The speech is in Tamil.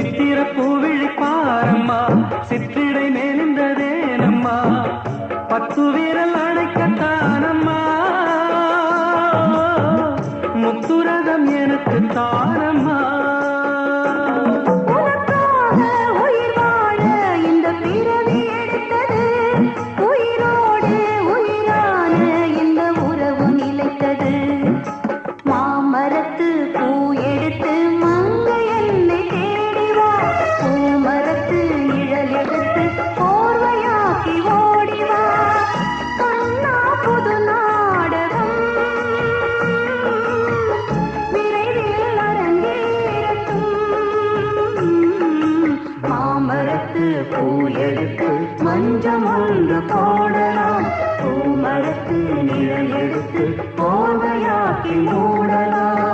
சித்திர பூவிழி பாரம்மா சித்திடை மேலிந்ததேனம்மா பத்து வீரல் அடைக்கத்தானம்மா முத்துரகம் எனக்கு தானம்மா பூயெடுத்து மஞ்சம் ஒன்று போடலாம் பூமரத்து நிழல் எடுத்து போதையாக்கி மூடலாம்